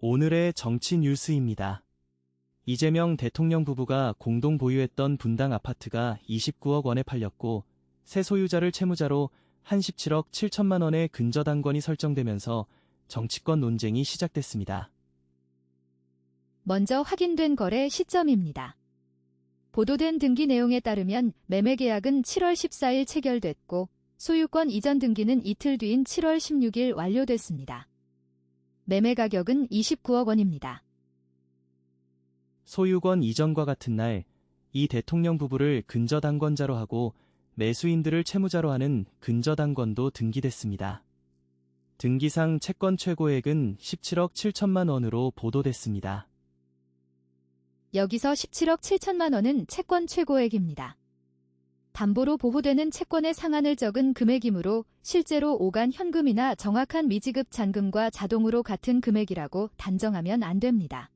오늘의 정치 뉴스입니다. 이재명 대통령 부부가 공동 보유했던 분당 아파트가 29억 원에 팔렸고 새 소유자를 채무자로 한 17억 7천만 원의 근저당권이 설정되면서 정치권 논쟁이 시작됐습니다. 먼저 확인된 거래 시점입니다. 보도된 등기 내용에 따르면 매매 계약은 7월 14일 체결됐고 소유권 이전 등기는 이틀 뒤인 7월 16일 완료됐습니다. 매매 가격은 29억 원입니다. 소유권 이전과 같은 날, 이 대통령 부부를 근저당권자로 하고 매수인들을 채무자로 하는 근저당권도 등기됐습니다. 등기상 채권 최고액은 17억 7천만 원으로 보도됐습니다. 여기서 17억 7천만 원은 채권 최고액입니다. 담보로 보호되는 채권의 상한을 적은 금액이므로 실제로 오간 현금이나 정확한 미지급 잔금과 자동으로 같은 금액이라고 단정하면 안 됩니다.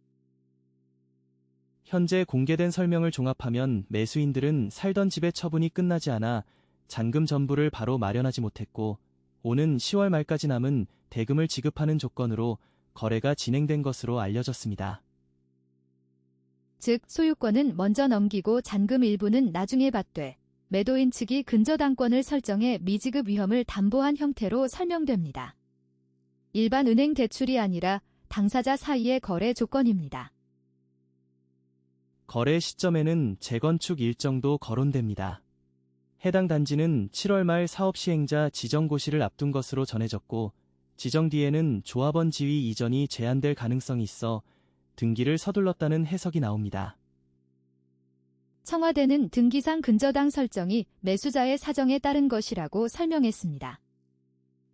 현재 공개된 설명을 종합하면 매수인들은 살던 집의 처분이 끝나지 않아 잔금 전부를 바로 마련하지 못했고 오는 10월 말까지 남은 대금을 지급하는 조건으로 거래가 진행된 것으로 알려졌습니다. 즉 소유권은 먼저 넘기고 잔금 일부는 나중에 받되 매도인 측이 근저당권을 설정해 미지급 위험을 담보한 형태로 설명됩니다. 일반 은행 대출이 아니라 당사자 사이의 거래 조건입니다. 거래 시점에는 재건축 일정도 거론됩니다. 해당 단지는 7월 말 사업 시행자 지정 고시를 앞둔 것으로 전해졌고 지정 뒤에는 조합원 지위 이전이 제한될 가능성이 있어 등기를 서둘렀다는 해석이 나옵니다. 청와대는 등기상 근저당 설정이 매수자의 사정에 따른 것이라고 설명했습니다.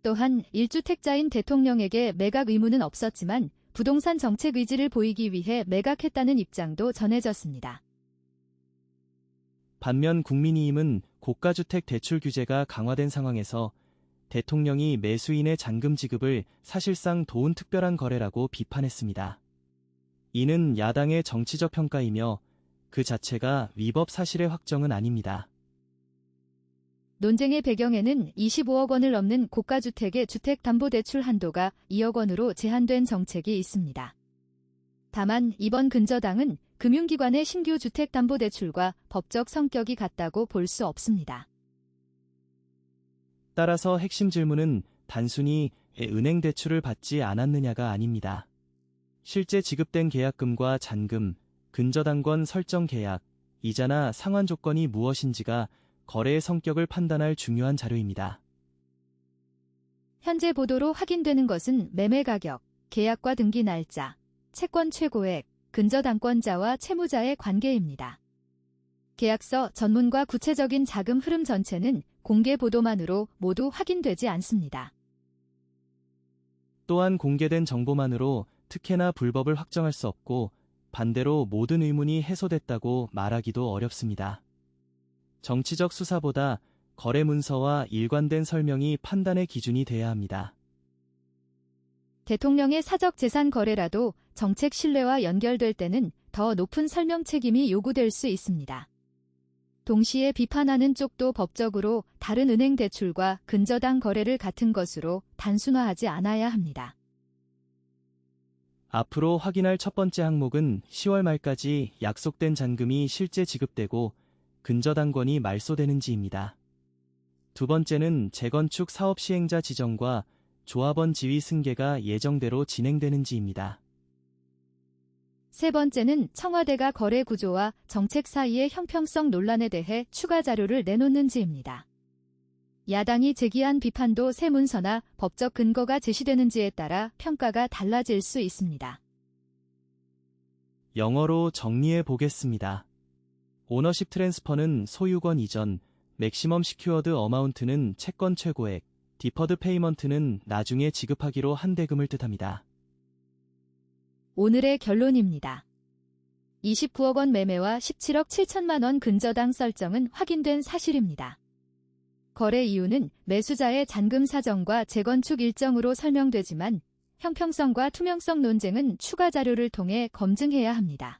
또한 1주택자인 대통령에게 매각 의무는 없었지만 부동산 정책 의지를 보이기 위해 매각했다는 입장도 전해졌습니다. 반면 국민의힘은 고가주택 대출 규제가 강화된 상황에서 대통령이 매수인의 잔금 지급을 사실상 도운 특별한 거래라고 비판했습니다. 이는 야당의 정치적 평가이며 그 자체가 위법 사실의 확정은 아닙니다. 논쟁의 배경에는 25억 원을 넘는 고가주택의 주택담보대출 한도가 2억 원으로 제한된 정책이 있습니다. 다만 이번 근저당은 금융기관의 신규 주택담보대출과 법적 성격이 같다고 볼 수 없습니다. 따라서 핵심 질문은 단순히 은행 대출을 받지 않았느냐가 아닙니다. 실제 지급된 계약금과 잔금, 근저당권 설정 계약, 이자나 상환 조건이 무엇인지가 거래의 성격을 판단할 중요한 자료입니다. 현재 보도로 확인되는 것은 매매 가격, 계약과 등기 날짜, 채권 최고액, 근저당권자와 채무자의 관계입니다. 계약서 전문과 구체적인 자금 흐름 전체는 공개 보도만으로 모두 확인되지 않습니다. 또한 공개된 정보만으로 특혜나 불법을 확정할 수 없고 반대로 모든 의문이 해소됐다고 말하기도 어렵습니다. 정치적 수사보다 거래 문서와 일관된 설명이 판단의 기준이 돼야 합니다. 대통령의 사적 재산 거래라도 정책 신뢰와 연결될 때는 더 높은 설명 책임이 요구될 수 있습니다. 동시에 비판하는 쪽도 법적으로 다른 은행 대출과 근저당 거래를 같은 것으로 단순화하지 않아야 합니다. 앞으로 확인할 첫 번째 항목은 10월 말까지 약속된 잔금이 실제 지급되고 근저당권이 말소되는지입니다. 두 번째는 재건축 사업 시행자 지정과 조합원 지위 승계가 예정대로 진행되는지입니다. 세 번째는 청와대가 거래 구조와 정책 사이의 형평성 논란에 대해 추가 자료를 내놓는지입니다. 야당이 제기한 비판도 새 문서나 법적 근거가 제시되는지에 따라 평가가 달라질 수 있습니다. 영어로 정리해 보겠습니다. 오너십 트랜스퍼는 소유권 이전, 맥시멈 시큐어드 어마운트는 채권 최고액, 디퍼드 페이먼트는 나중에 지급하기로 한 대금을 뜻합니다. 오늘의 결론입니다. 29억 원 매매와 17억 7천만 원 근저당 설정은 확인된 사실입니다. 거래 이유는 매수자의 잔금 사정과 재건축 일정으로 설명되지만 형평성과 투명성 논쟁은 추가 자료를 통해 검증해야 합니다.